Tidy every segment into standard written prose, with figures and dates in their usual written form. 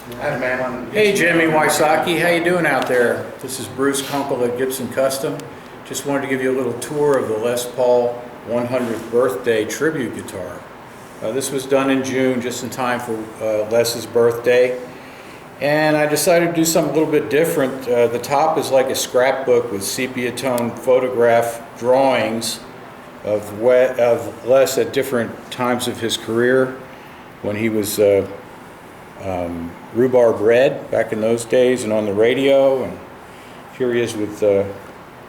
Hey Jimmy Wysocki, how you doing out there? This is Bruce Kunkel at Gibson Custom. Just wanted to give you a little tour of the Les Paul 100th birthday tribute guitar. This was done in June, just in time for Les's birthday. And I decided to do something a little bit different. The top is like a scrapbook with sepia tone photograph drawings of Les at different times of his career, when he was Rhubarb Red back in those days and on the radio, and here he is with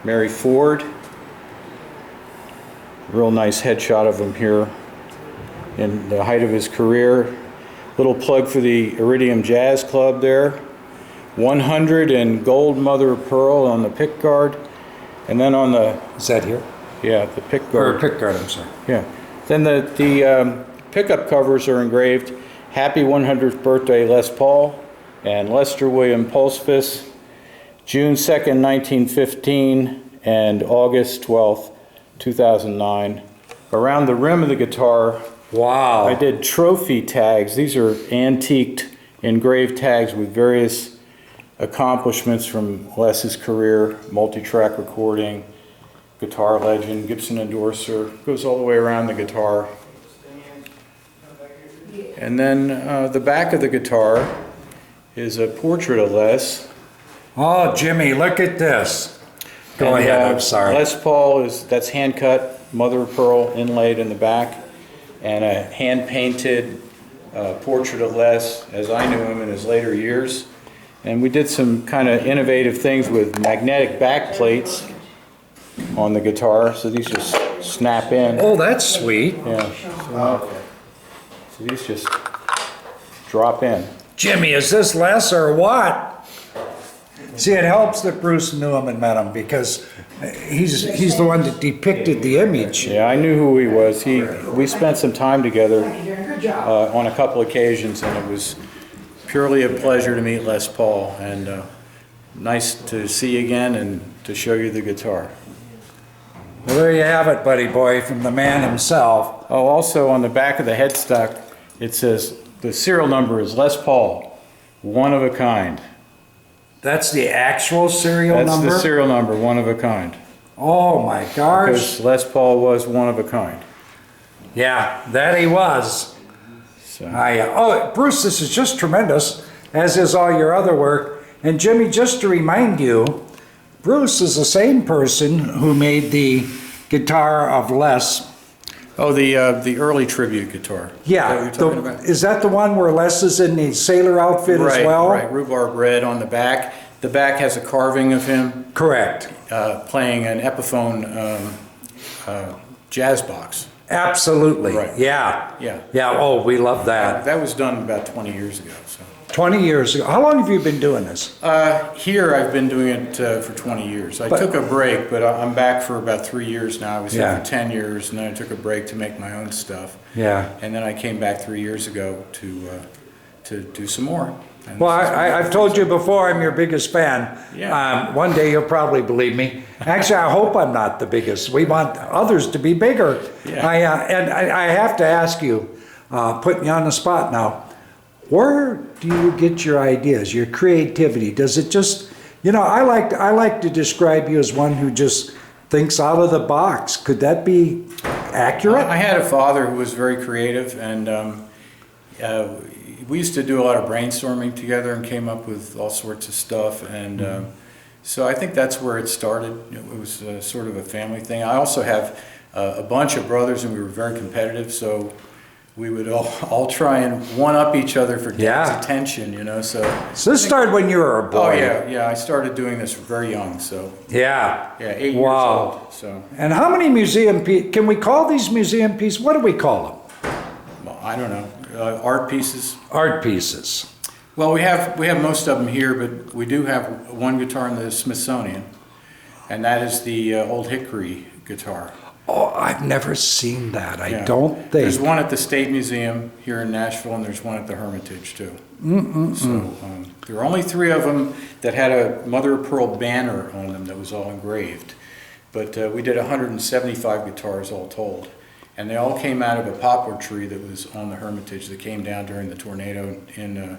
Mary Ford. Real nice headshot of him here in the height of his career. Little plug for the Iridium Jazz Club there. 100 in gold mother of pearl on the pick guard, and then on the... Is that here? Yeah, the pick guard. Or pick guard, I'm sorry. Yeah. Then the pickup covers are engraved Happy 100th Birthday Les Paul and Lester William Pulsfus, June 2nd, 1915 and August 12th, 2009. Around the rim of the guitar, wow, I did trophy tags. These are antiqued engraved tags with various accomplishments from Les's career, multi-track recording, guitar legend, Gibson endorser, goes all the way around the guitar. And then the back of the guitar is a portrait of Les. Oh, Jimmy, look at this. Go ahead, I'm sorry. Les Paul that's hand cut, mother of pearl inlaid in the back, and a hand painted portrait of Les as I knew him in his later years. And we did some kind of innovative things with magnetic back plates on the guitar, so these just snap in. Oh, that's sweet. Yeah. So these just drop in. Jimmy, is this Les or what? See, it helps that Bruce knew him and met him, because he's the one that depicted the image. Yeah, I knew who he was. We spent some time together on a couple occasions, and it was purely a pleasure to meet Les Paul, and nice to see you again and to show you the guitar. Well, there you have it, buddy boy, from the man himself. Oh, also on the back of the headstock, it says the serial number is Les Paul, one of a kind. That's the actual serial number? That's the serial number, one of a kind. Oh my gosh. Because Les Paul was one of a kind. Yeah, that he was. So. Oh, Bruce, this is just tremendous, as is all your other work. And Jimmy, just to remind you, Bruce is the same person who made the guitar of Les. Oh, the early tribute guitar. Yeah. Is that what you're talking about? Is that the one where Les is in the sailor outfit as well? Right, rhubarb red on the back. The back has a carving of him. Correct. Playing an Epiphone jazz box. Absolutely. Right. Yeah. Yeah. Yeah. Oh, we love that. That was done about 20 years ago. So. 20 years ago. How long have you been doing this? Here I've been doing it for 20 years. I took a break, but I'm back for about 3 years now. I was here for 10 years, and then I took a break to make my own stuff. Yeah. And then I came back 3 years ago to do some more. And well, I've told you before, I'm your biggest fan. Yeah. One day you'll probably believe me. Actually, I hope I'm not the biggest. We want others to be bigger. Yeah. I have to ask you, putting you on the spot now, where do you get your ideas, your creativity? Does it just, I like to describe you as one who just thinks out of the box. Could that be accurate? I had a father who was very creative, and we used to do a lot of brainstorming together and came up with all sorts of stuff. And so I think that's where it started. It was sort of a family thing. I also have a bunch of brothers, and we were very competitive, so we would all try and one-up each other for dad's attention, So this started when you were a boy. Oh yeah. I started doing this very young, so. Yeah. Yeah, 8 years old. So. And how many museum pieces, can we call these museum pieces, what do we call them? Well, I don't know, art pieces. Art pieces. Well, we have most of them here, but we do have one guitar in the Smithsonian, and that is the old hickory guitar. Oh, I've never seen that. I don't think. There's one at the State Museum here in Nashville, and there's one at the Hermitage, too. So there were only 3 of them that had a mother of pearl banner on them that was all engraved. But we did 175 guitars all told. And they all came out of a poplar tree that was on the Hermitage that came down during the tornado in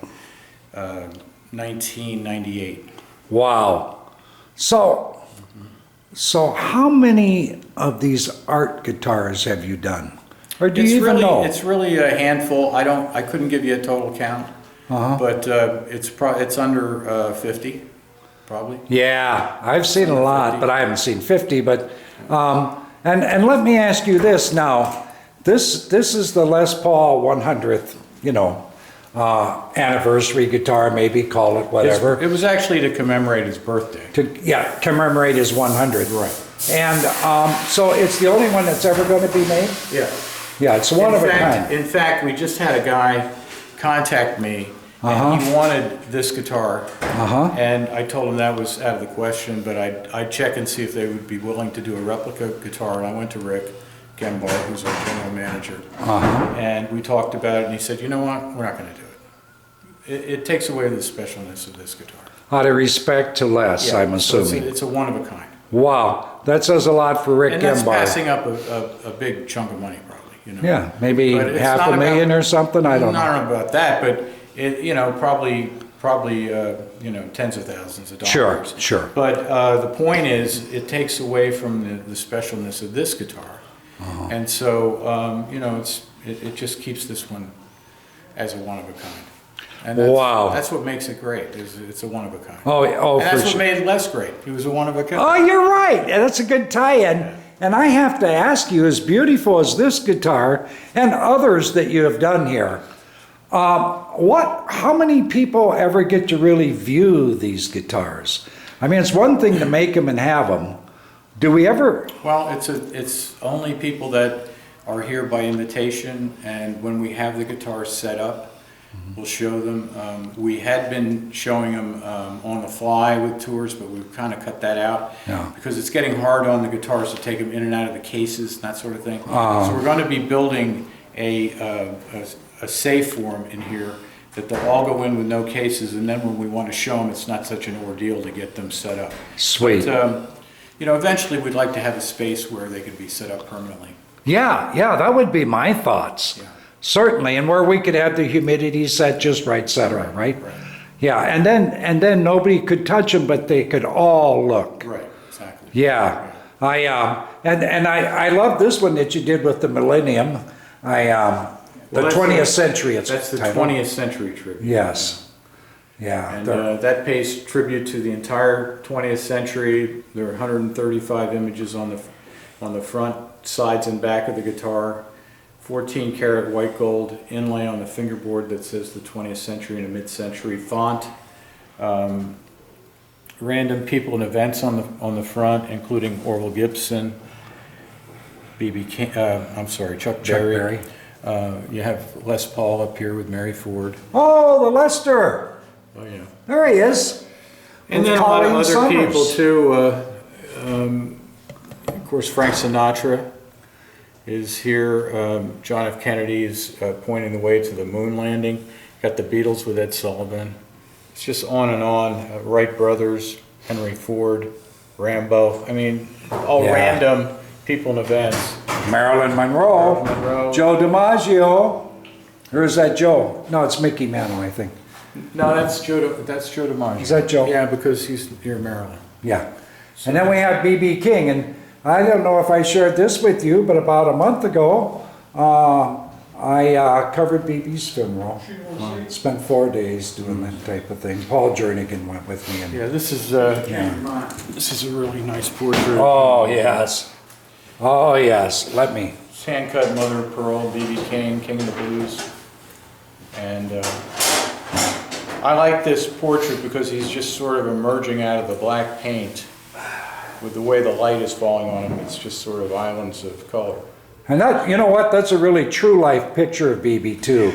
1998. Wow. So how many of these art guitars have you done? Or do you even know? It's really a handful. I couldn't give you a total count, but it's under 50, probably. Yeah, I've seen a lot, 50. but I haven't seen 50. But and let me ask you this now. This is the Les Paul 100th, anniversary guitar, maybe call it whatever. It was actually to commemorate his birthday. To commemorate his 100. Right. And so it's the only one that's ever going to be made? Yeah. Yeah, it's one of a kind. In fact, we just had a guy contact me, and he wanted this guitar, and I told him that was out of the question, but I'd check and see if they would be willing to do a replica guitar, and I went to Rick Gembar, who's our general manager, and we talked about it, and he said, you know what, we're not going to do it. It takes away the specialness of this guitar. Out of respect to Les, Yeah, I'm assuming. So it's a one of a kind. Wow, that says a lot for Rick And that's Gembar. passing up a big chunk of money, probably. Yeah, maybe But it's not $500,000 or something, I don't know. I don't know about that, but probably tens of thousands of dollars. Sure. But the point is, it takes away from the specialness of this guitar, and so it just keeps this one as a one of a kind. And that's what makes it great. It's a one of a kind. Oh, and that's for what sure. made it less great. He was a one of a kind. Oh, you're right. And that's a good tie-in. And I have to ask you, as beautiful as this guitar and others that you have done here, how many people ever get to really view these guitars? I mean, it's one thing to make them and have them. Do we ever? Well, it's only people that are here by invitation, and when we have the guitars set up, we'll show them. We had been showing them on the fly with tours, but we've kind of cut that out because it's getting hard on the guitars to take them in and out of the cases and that sort of thing. So we're going to be building a safe form in here that they'll all go in with no cases, and then when we want to show them, it's not such an ordeal to get them set up. Sweet. But, eventually we'd like to have a space where they could be set up permanently. Yeah, that would be my thoughts. Yeah. Certainly, and where we could have the humidity set just right, et cetera, right? Yeah, and then nobody could touch them, but they could all look. Right, exactly. Yeah, I love this one that you did with the Millennium. The 20th century. That's the titled. 20th century tribute. Yes. Yeah. And that pays tribute to the entire 20th century. There are 135 images on the front, sides, and back of the guitar. 14 karat white gold inlay on the fingerboard that says the 20th century in a mid-century font. Random people and events on the front, including Orville Gibson, Chuck Berry. You have Les Paul up here with Mary Ford. Oh, the Lester. Oh yeah. There he is. And With then a lot of Colleen other Summers. people too. Of course, Frank Sinatra is here. John F. Kennedy is pointing the way to the moon landing. Got the Beatles with Ed Sullivan. It's just on and on. Wright brothers, Henry Ford, Rambo. I mean, all random people and events. Marilyn Monroe. Joe DiMaggio. Or is that Joe? No, it's Mickey Mantle, I think. No, that's Joe DiMaggio. Is that Joe? Yeah, because he's near Maryland. Yeah. And then we have B.B. King. And I don't know if I shared this with you, but about a month ago, I covered B.B.'s funeral. Spent 4 days doing that type of thing. Paul Jernigan went with me. And, Yeah, this is a really nice portrait. Oh, yes. Oh, yes. Let me. It's hand-cut mother of pearl, B.B. King, King of the Blues. And I like this portrait because he's just sort of emerging out of the black paint with the way the light is falling on him. It's just sort of islands of color. And that, you know what? That's a really true life picture of B.B. too.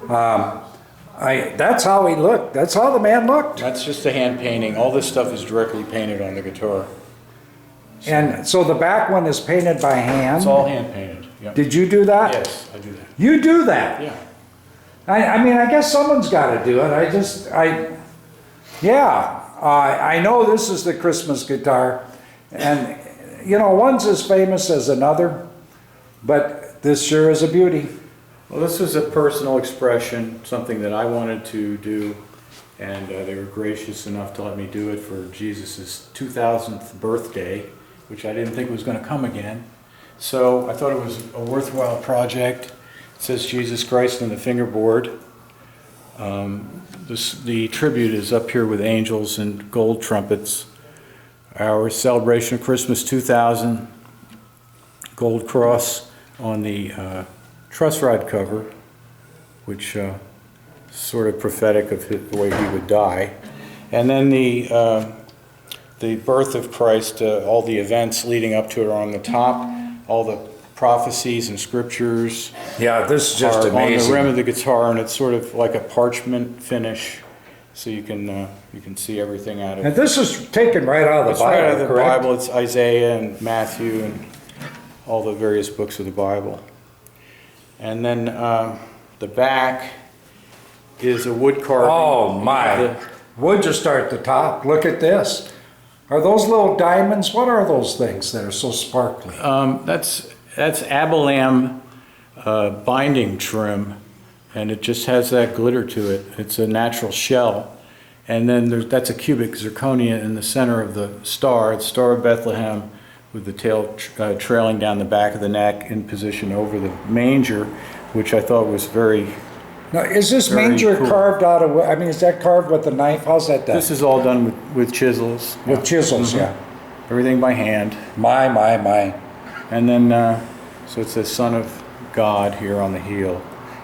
That's how he looked. That's how the man looked. That's just a hand painting. All this stuff is directly painted on the guitar. And so the back one is painted by hand. It's all hand painted. Yep. Did you do that? Yes, I do that. You do that? Yeah. I mean, I guess someone's got to do it. I know this is the Christmas guitar, and one's as famous as another, but this sure is a beauty. Well, this was a personal expression, something that I wanted to do and they were gracious enough to let me do it for Jesus' 2000th birthday, which I didn't think was going to come again. So I thought it was a worthwhile project. It says Jesus Christ on the fingerboard. The tribute is up here with angels and gold trumpets. Our celebration of Christmas 2000, gold cross on the Truss Rod cover, which sort of prophetic of the way he would die. And then the birth of Christ, all the events leading up to it are on the top. All the prophecies and scriptures Yeah, this is just are amazing. on the rim of the guitar, and it's sort of like a parchment finish, so you can see everything out of And it. this is taken right out of the It's Bible, right out of the correct? Bible. It's Isaiah and Matthew and all the various books of the Bible. And then the back is a wood carving. Oh my! Would you start at the top? Look at this. Are those little diamonds? What are those things that are so sparkly? That's abalone binding trim, and it just has that glitter to it. It's a natural shell. And then that's a cubic zirconia in the center of the star. It's Star of Bethlehem with the tail trailing down the back of the neck in position over the manger, which I thought was very... Now, is this Very manger cool. carved out of, I mean, is that carved with a knife? How's that done? This is all done with chisels. With chisels, Mhm. yeah. Everything by hand. My. And then, so it says Son of God here on the heel.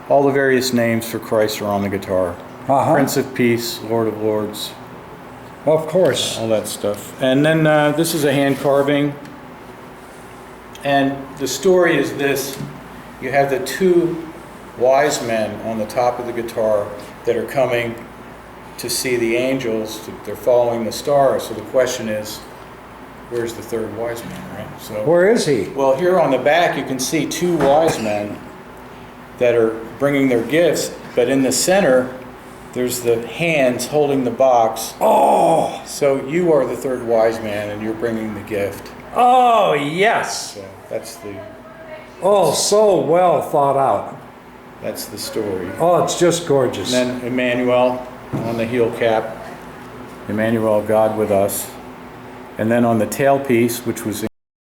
All the various names for Christ are on the guitar. Uh-huh. Prince of Peace, Lord of Lords, Of course. all that stuff. And then this is a hand carving. And the story is this. You have the two wise men on the top of the guitar that are coming to see the angels. They're following the stars. So the question is, where's the third wise man, right? So, Where is he? well, here on the back you can see two wise men that are bringing their gifts, but in the center there's the hands holding the box. Oh! So you are the third wise man and you're bringing the gift. Oh, yes! So that's the So well thought out. story. Oh, it's just gorgeous. And then Emmanuel on the heel cap. Emmanuel, God with us. And then on the tailpiece, which was